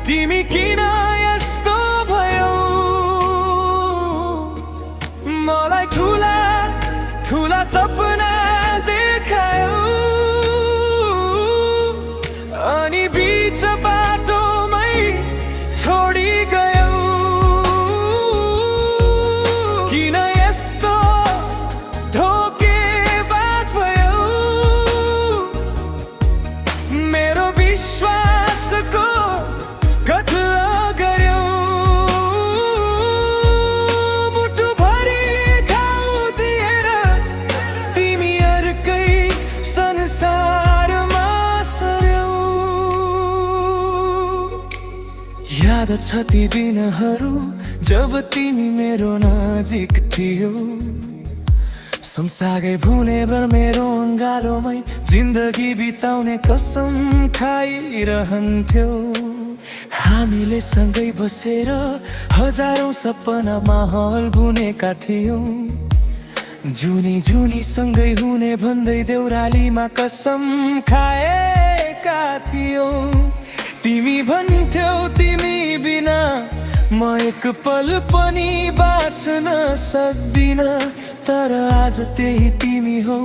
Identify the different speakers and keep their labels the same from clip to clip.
Speaker 1: तिमी किन यस्तो भयो मलाई ठुला ठुला सपना देखायो अनि बीच बाटोमै छोडी गयो किन यस्तो धोकेबाज भयो मेरो विश्वासको कत्ल गर्यो मुटुभरि घाउ दिएर तिमी अर्कै संसारमा सर्यौ याद छ ती दिनहरू जब तिमी मेरो नजिक थियौ सँगसँगै भुनेभर मेरो अँगालोमै जिन्दगी बिताउने कसम खाइरहन्थ्यौ हामीले सँगै बसेर हजारौं सपना महल बुनेका थियौं जुनी जुनी सँगै हुने भन्दै देउरालीमा कसम खाएका थियौं तिमी भन्थ्यौ तिमी बिना म एक पल पनि बाँच्न सक्दिन तर आज त्यही तिमी हौ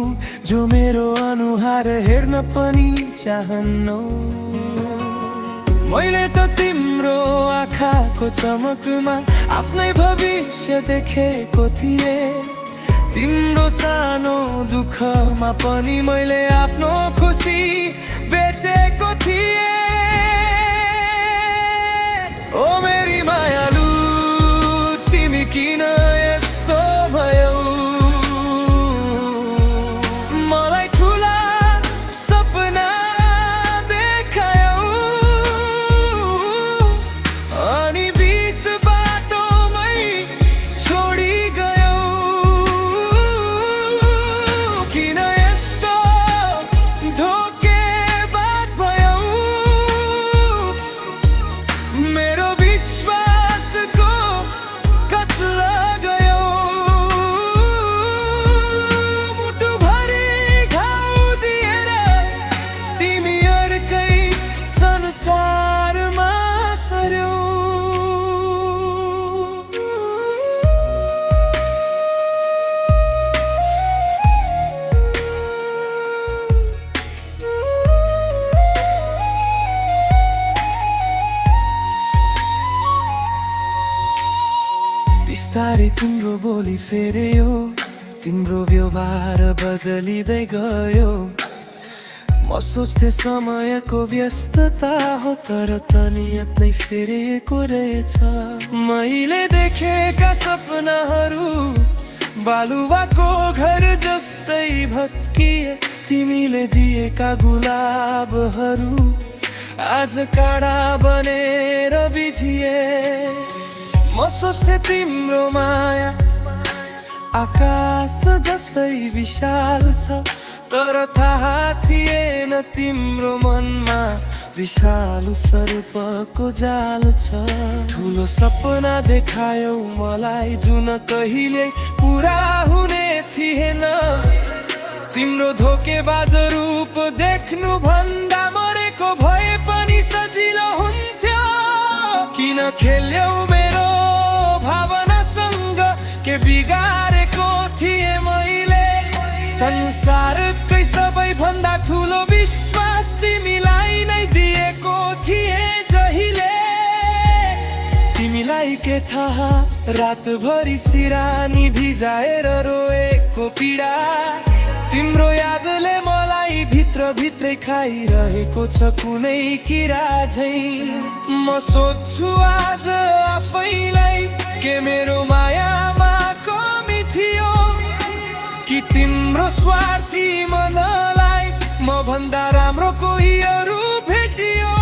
Speaker 1: जो मेरो अनुहार हेर्न पनि चाहन्नौ मैले त तिम्रो आँखाको चमकमा आफ्नै भविष्य देखेको थिएँ तिम्रो सानो दुःखमा पनि मैले आफ्नो खुसी बेचेको थिएँ ओ मेरी मायालु तिमी किन यस्तो भयो मलाई ठुला सपना देखायो अनि बीच बाटोमै छोडी गयो किन यस्तो धोकेबाज भयो मेरो विश्वासको कत्ल गयो मुटुभरि घाउ दिएर तिमी अर्कै संसारमा सर्यौ बिस्तारै तिम्रो बोली फेर्यो तिम्रो व्यवहार बदलिँदै गयो म सोच्थे समयको व्यस्तता हो तर तनियत नै फेरेको रहेछ मैले देखेका सपनाहरू बालुवाको घर जस्तै भत्किए तिमीले दिएका गुलाबहरू आज काँडा बनेर बिछिए म सोच्थे तिम्रो माया आकाश जस्तै विशाल छ तर थाहा थिएन तिम्रो मनमा विशाल सर्पको जाल छ ठुलो सपना देखायौ मलाई जुन कहिले पुरा हुने थिएन तिम्रो धोकेबाज रूप देख्नु भन्दा मरेको भए पनि सजिलो हुन्थ्यो किन खेल्यौ मेरो भावनासँग के बिगारेको थिए मैले संसारकै सबैभन्दा ठुलो विश्वास तिमीलाई नै दिएको थिए जहिले तिमीलाई के थाहा रातभरि सिरानी भिजाएर रोएको पीडा तिम्रो यादले मलाई भित्र भित्रै खाइरहेको छ कुनै किरा झै म सोध्छु आज आफैलाई के मेरो मायामा कमी थियो कि तिम्रो स्वार्थी मनलाई म भन्दा राम्रो कोही अरू भेटियो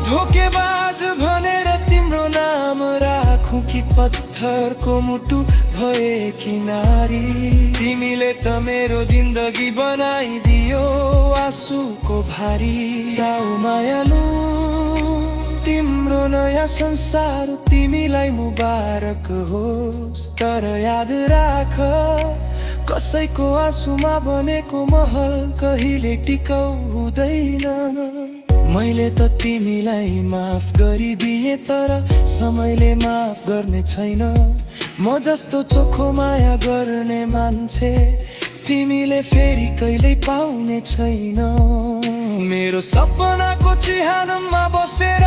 Speaker 1: धोकेबाज भनेर तिम्रो नाम राखौं कि पत्थरको मुटु भए किनारी तिमीले त मेरो जिन्दगी बनाइदियो आँसुको भारी जाऊ मायालु तिम्रो नयाँ संसार तिमीलाई मुबारक होस् तर याद राख कसैको आँसुमा बनेको महल कहिले टिकाउ हुँदैन। मैले त तिमीलाई माफ गरिदिए तर समयले माफ गर्ने छैन। म जस्तो चोखो माया गर्ने मान्छे तिमीले फेरि कहिल्यै पाउने छैन। मेरो सपनाको चिहानमा बसेर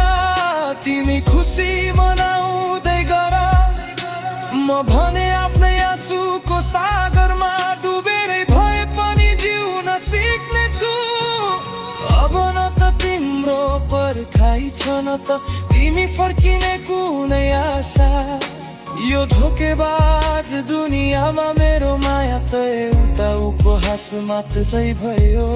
Speaker 1: तिमी खुसी मनाउँदै गर। म भने आफ्नै आँसुको सागरमा डुबेरै भए पनि जिउन सिक्नेछु। अब न त तिम्रो पर्खाइ छ न त तिमी फर्किने कुनै आशा। यो धोकेबाज दुनियाँमा मेरो माया त एउटा उपहास मात्रै भयो।